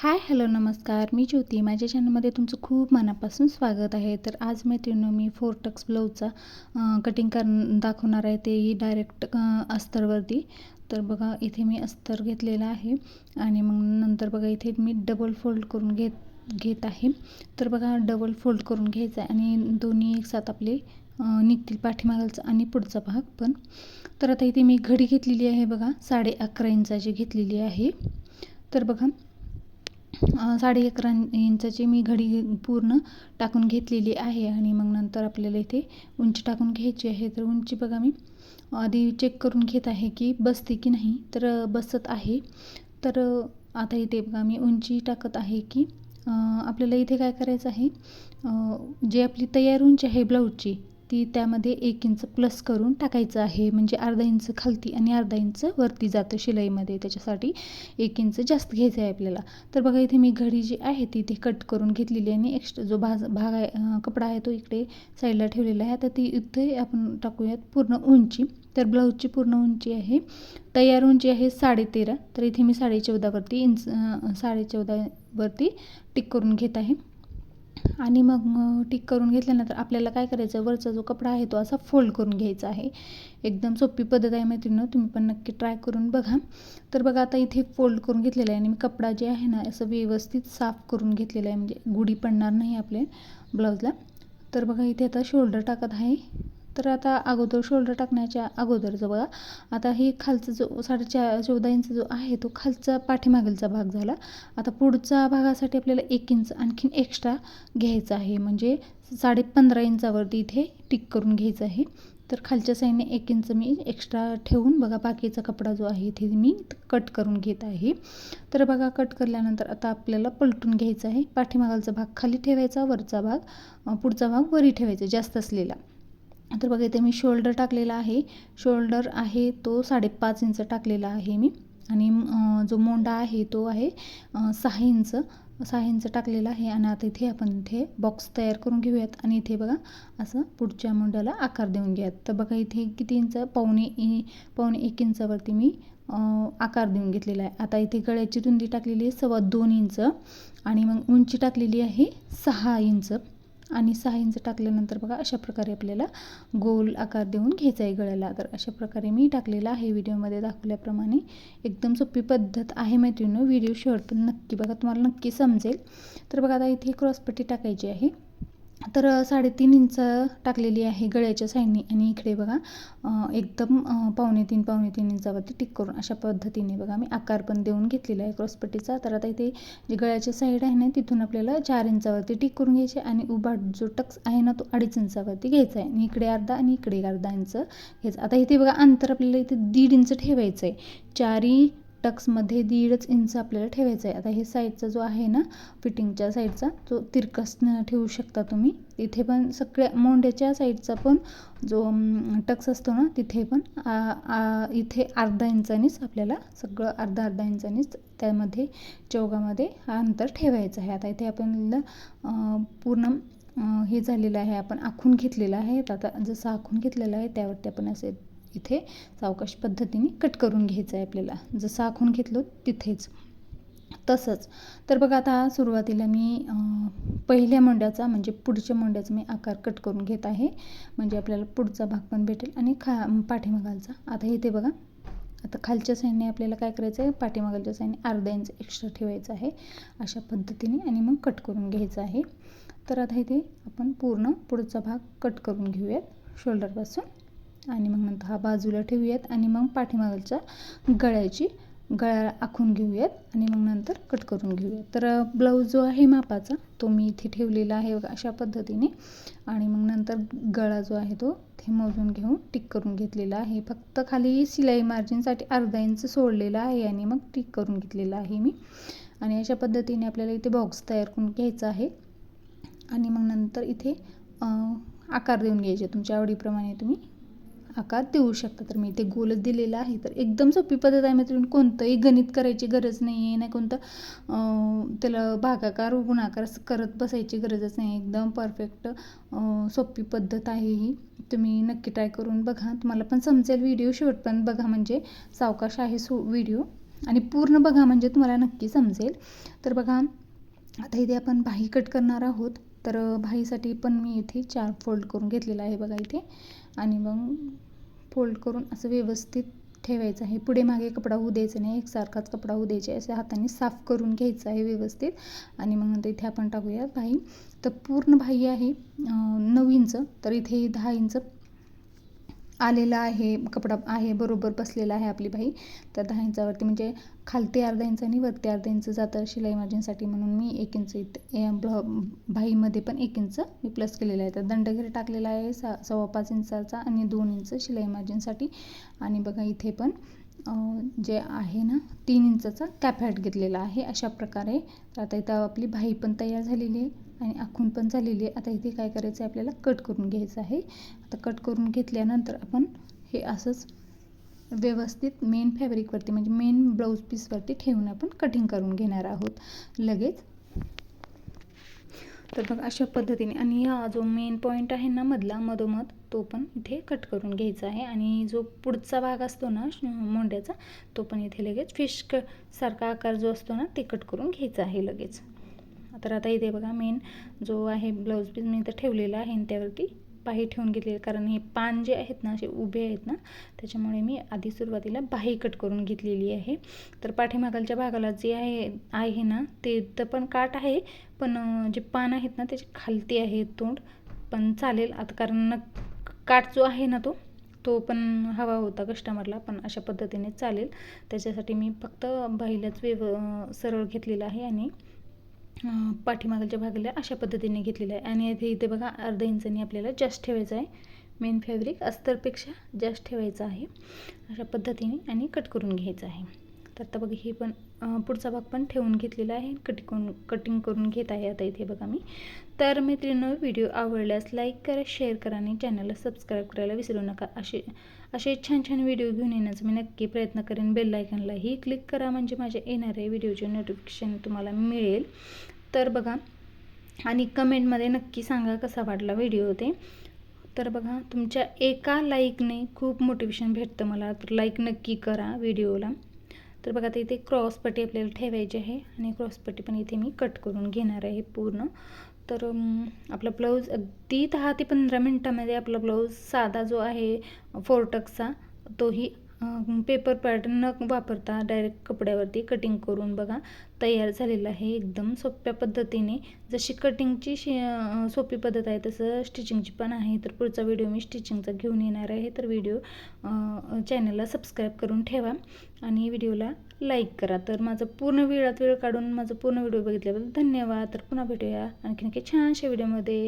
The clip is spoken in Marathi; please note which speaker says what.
Speaker 1: हाय हॅलो नमस्कार, मी ज्योती. माझ्या चॅनलमध्ये तुमचं खूप मनापासून स्वागत आहे. तर आज मैत्रिणींनो, मी 4 टक्स ब्लाऊजचा कटिंग दाखवणार आहे, तेही डायरेक्ट अस्तरवरती. तर बघा, इथे मी अस्तर घेतलेला आहे आणि मग नंतर बघा इथे मी डबल फोल्ड करून घेत आहे. तर बघा, डबल फोल्ड करून घ्यायचं आहे आणि दोन्ही एकसाथ आपले निघतील, पाठीमागचा आणि पुढचा भाग पण. तर आता इथे मी घडी घेतलेली आहे बघा, 11.5 इंचाची घेतलेली आहे. तर बघा, 11.5 इंचाची मी घडी पूर्ण टाकून घेतलेली आहे आणि मग नंतर आपल्याला इथे उंची टाकून घ्यायची आहे. तर उंची बघा, मी आधी चेक करून घेत आहे की बसते की नाही. तर बसत आहे. तर आता इथे बघा, मी उंची टाकत आहे की आपल्याला इथे काय करायचं आहे, जे आपली तयार उंची आहे ब्लाऊजची, ती त्यामध्ये 1 इंच प्लस करून टाकायचं आहे. म्हणजे अर्धा इंच खालती आणि अर्धा इंच वरती जातं शिलाईमध्ये, त्याच्यासाठी 1 इंच जास्त घ्यायचं आहे आपल्याला. तर बघा, इथे मी घडी जी आहे ती इथे कट करून घेतलेली आहे आणि एक्स्ट्रा जो भाग आहे, कपडा आहे, तो इकडे साईडला ठेवलेला आहे. तर ती इथे आपण टाकूयात पूर्ण उंची. तर ब्लाऊजची पूर्ण उंची आहे, तयार उंची आहे 13.5. तर इथे मी 14.5 वरती टिक करून घेत आहे. आणि मग टिक करून घेतल्यानंतर आपल्याला काय करायचं, वरचा जो कपडा आहे तो असा फोल्ड करून घ्यायचा आहे. एकदम सोपी पद्धत आहे मैत्रिणींनो, तुम्ही पण नक्की ट्राय करून बघा. तर बघा, आता इथे फोल्ड करून घेतलेला आहे आणि मी कपडा जे आहे ना, असं व्यवस्थित साफ करून घेतलेला आहे, म्हणजे गुढी पडणार नाही आपल्या ब्लाऊजला. तर बघा, इथे आता शोल्डर टाकत आहे. तर आता अगोदर शोल्डर टाकण्याच्या अगोदरचं बघा, आता हे खालचा जो 14.5 इंच जो आहे, तो खालचा पाठीमागलचा भाग झाला. आता पुढचा भागासाठी आपल्याला 1 इंच आणखीन एक्स्ट्रा घ्यायचं आहे, म्हणजे 15.5 इंचावरती इथे टिक करून घ्यायचं आहे. तर खालच्या साईडने 1 इंच मी एक्स्ट्रा ठेवून बघा, बाकीचा कपडा जो आहे इथे मी कट करून घेत आहे. तर बघा, कट केल्यानंतर आता आपल्याला पलटून घ्यायचं आहे. पाठीमागलचा भाग खाली ठेवायचा, वरचा भाग पुढचा भाग वरी ठेवायचा जास्त असलेला. तर बघा, इथे मी शोल्डर टाकलेला आहे. शोल्डर आहे तो 5.5 इंच टाकलेला आहे मी. आणि जो मोंडा आहे तो आहे 6 इंच टाकलेला आहे. आणि आता इथे बॉक्स तयार करून घेऊयात आणि इथे बघा, असं पुढच्या मोंड्याला आकार देऊन घ्यात. तर बघा, इथे किती इंच, पावणे 1 इंचावरती मी आकार देऊन घेतलेला आहे. आता इथे गळ्याची रुंदी टाकलेली आहे 2.25 इंच आणि मग उंची टाकलेली आहे 6 इंच. आणि 6 इंच टाकल्यानंतर बघा, अशा प्रकारे आपल्याला गोल आकार देऊन घ्यायचा आहे गळ्याला. तर अशा प्रकारे मी टाकलेला आहे व्हिडिओमध्ये दाखवल्याप्रमाणे. एकदम सोपी पद्धत आहे मैत्रिणींनो, व्हिडिओ शेवट पण नक्की बघा, तुम्हाला नक्की समजेल. तर बघा, आता इथे क्रॉसपट्टी टाकायची आहे. तर 3.5 इंच टाकलेली आहे गळ्याच्या साईडनी आणि इकडे बघा एकदम 3.25 इंचावरती टिक करून अशा पद्धतीने बघा, मी आकार पण देऊन घेतलेला आहे क्रॉसपट्टीचा. तर आता इथे जे गळ्याच्या साईड आहे ना, तिथून आपल्याला 4 इंचावरती टिक करून घ्यायचे आणि उभा जो टक्स आहे ना, तो 2.5 इंचावरती घ्यायचा आहे आणि इकडे अर्धा आणि इकडे अर्धा इंच घ्यायचं. आता इथे बघा, अंतर आपल्याला इथे 1.5 इंच ठेवायचं आहे. 4 टक्समध्ये 1.5 इंच आपल्याला ठेवायचं आहे. आता हे साईडचा जो आहे ना, फिटिंगच्या साईडचा, तो तिरकसनं ठेवू शकता तुम्ही. इथे पण सगळ्या मोंड्याच्या साईडचा पण जो टक्स असतो ना, तिथे पण इथे अर्धा इंचानीच आपल्याला सगळं अर्धा इंचानीच त्यामध्ये चौगामध्ये हा अंतर ठेवायचं आहे. आता इथे आपल्याला पूर्ण हे झालेलं आहे, आपण आखून घेतलेलं आहे. आता जसं आखून घेतलेलं आहे त्यावरती आपण असे इथे सावकाश पद्धतीने कट करून घ्यायचं आहे आपल्याला, जसं आखून घेतलं तिथेच तसंच. तर बघा, आता सुरुवातीला मी पहिल्या मोंड्याचा म्हणजे पुढच्या मोंड्याचा मी आकार कट करून घेत आहे, म्हणजे आपल्याला पुढचा भाग पण भेटेल आणि पाठीमागालचा. आता इथे बघा, आता खालच्या साईडने आपल्याला काय करायचं आहे, पाठीमागलच्या साईडने अर्धा इंच एक्स्ट्रा ठेवायचं आहे अशा पद्धतीने आणि मग कट करून घ्यायचं आहे. तर आता इथे आपण पूर्ण पुढचा भाग कट करून घेऊयात शोल्डरपासून आणि मग नंतर हा बाजूला ठेवूयात आणि मग पाठीमागलच्या गळा आखून घेऊयात आणि मग नंतर कट करून घेऊयात. तर ब्लाऊज जो आहे मापाचा, तो मी इथे ठेवलेला आहे बघा, अशा पद्धतीने. आणि मग नंतर गळा जो आहे तो ते मोजून घेऊन टिक करून घेतलेला आहे. फक्त खाली शिलाई मार्जिनसाठी अर्धा इंच सोडलेला आहे आणि मग टिक करून घेतलेला आहे मी. आणि अशा पद्धतीने आपल्याला इथे बॉक्स तयार करून घ्यायचा आहे आणि मग नंतर इथे आकार देऊन घ्यायचे. तुमच्या आवडीप्रमाणे तुम्ही आकार देऊ शकता. तर मी इथे गोलच दिलेला आहे. तर एकदम सोपी पद्धत आहे मैत्रिणी, कोणतंही गणित करायची गरज नाही आहे, नाही कोणतं त्याला भागाकार गुणाकार करत बसायची गरजच नाही. एकदम परफेक्ट सोपी पद्धत आहे ही. तुम्ही नक्की ट्राय करून बघा, तुम्हाला पण समजेल. व्हिडिओ शेवट पण बघा, म्हणजे सावकाश आहे व्हिडिओ. आणि पूर्ण बघा म्हणजे तुम्हाला नक्की समजेल. तर बघा आता इथे आपण बाही कट करणार आहोत. तर बाहीसाठी पण मी इथे 4 फोल्ड करून घेतलेला आहे बघा इथे. आणि मग फोल्ड करून असं व्यवस्थित ठेवायचं आहे. पुढे मागे कपडा होऊ द्यायचा नाही, एकसारखाच कपडा होऊ द्यायचा आहे. असे हाताने साफ करून घ्यायचं आहे व्यवस्थित. आणि मग नंतर इथे आपण टाकूया बाही. तर पूर्ण बाही आहे 9 इंच, तर इथे 10 इंच आलेला आहे, कपडा आहे बरोबर बसलेला आहे आपली बाही. तर 10 इंचावरती म्हणजे खालती अर्धा इंच आणि वरती अर्धा इंच जातं शिलाई मार्जिनसाठी, म्हणून मी 1 इंच इथे बाहीमध्ये पण 1 इंच मी प्लस केलेला आहे. तर दंडघेर टाकलेला आहे 5.25 इंचाचा आणि 2 इंच शिलाई मार्जिनसाठी. आणि बघा इथे पण जे आहे ना 3 इंचाचा कॅप हॅट घेतलेला आहे अशा प्रकारे. तर आता इथं आपली बाही पण तयार झालेली आहे आणि आखून पण झालेली आहे. आता इथे काय करायचं आहे, आपल्याला कट करून घ्यायचं आहे. आता कट करून घेतल्यानंतर आपण हे असंच व्यवस्थित मेन फॅब्रिकवरती म्हणजे मेन ब्लाऊज पीसवरती ठेवून आपण कटिंग करून घेणार आहोत लगेच. तर बघा अशा पद्धतीने. आणि हा जो मेन पॉईंट आहे ना मधला मधोमध, तो पण इथे कट करून घ्यायचा आहे. आणि जो पुढचा भाग असतो ना मोंड्याचा, तो पण इथे लगेच फिश सारखा आकार जो असतो ना ते कट करून घ्यायचा आहे लगेच. तर आता इथे बघा मेन जो आहे ब्लाऊज पीस मी इथं ठेवलेला आहे आणि त्यावरती बाही ठेवून घेतली, कारण हे पान जे आहेत ना असे उभे आहेत ना, त्याच्यामुळे मी आधी सुरुवातीला बाही कट करून घेतलेली आहे. तर पाठीमागलच्या भागाला जे आहे ना ते तर पण काट आहे, पण जे पान आहेत ना त्याचे खालती आहे तोंड, पण चालेल आता, कारण काट जो आहे ना तो पण हवा होता कस्टमरला, पण अशा पद्धतीने चालेल. त्याच्यासाठी मी फक्त बाहीलाच सरळ घेतलेला आहे आणि पाठीमागच्या भागाला अशा पद्धतीने घेतलेलं आहे. आणि इथे बघा अर्धा इंचाने आपल्याला जास्त ठेवायचं आहे. मेन फॅब्रिक अस्तरपेक्षा जास्त ठेवायचं आहे अशा पद्धतीने आणि कट करून घ्यायचं आहे. तर आता बघा हे पण पुढचा भाग पण ठेवून घेतलेला आहे, कटिंग करून घेत आहे आता इथे बघा मी. तर मैत्रिणींनो, व्हिडिओ आवडल्यास लाईक करा, शेअर करा आणि चॅनलला सबस्क्राईब करायला विसरू नका. असे छान छान व्हिडिओ घेऊन येण्याचा मी नक्की प्रयत्न करेन. बेल आयकॉनलाही क्लिक करा म्हणजे माझ्या येणाऱ्या व्हिडिओचे नोटिफिकेशन तुम्हाला मिळेल. तर बघा आणि कमेंटमध्ये नक्की सांगा कसा वाटला व्हिडिओ ते. तर बघा तुमच्या एका लाईकने खूप मोटिवेशन भेटतं मला, तर लाईक नक्की करा व्हिडिओला. तर बघा आता इथे क्रॉसपट्टी आपल्याला ठेवायची आहे आणि क्रॉसपट्टी पण इथे मी कट करून घेणार आहे पूर्ण. तर आपला ब्लाऊज अगदी 10 ते 15 मिनटामध्ये आपला ब्लाऊज साधा जो आहे 4 टक्सचा, तोही पेपर पॅटर्न न वापरता डायरेक्ट कपड्यावरती कटिंग करून बघा तयार झालेला आहे एकदम सोप्या पद्धतीने. जशी कटिंगची सोपी पद्धत आहे तसं स्टिचिंगची पण आहे. तर पुढचा व्हिडिओ मी स्टिचिंगचा घेऊन येणार आहे. तर व्हिडिओ चॅनलला सबस्क्राईब करून ठेवा आणि व्हिडिओला लाईक करा. तर माझं पूर्ण वेळ काढून माझं पूर्ण व्हिडिओ बघितल्याबद्दल धन्यवाद. तर पुन्हा भेटूया आणखीन काही छानशा व्हिडिओमध्ये.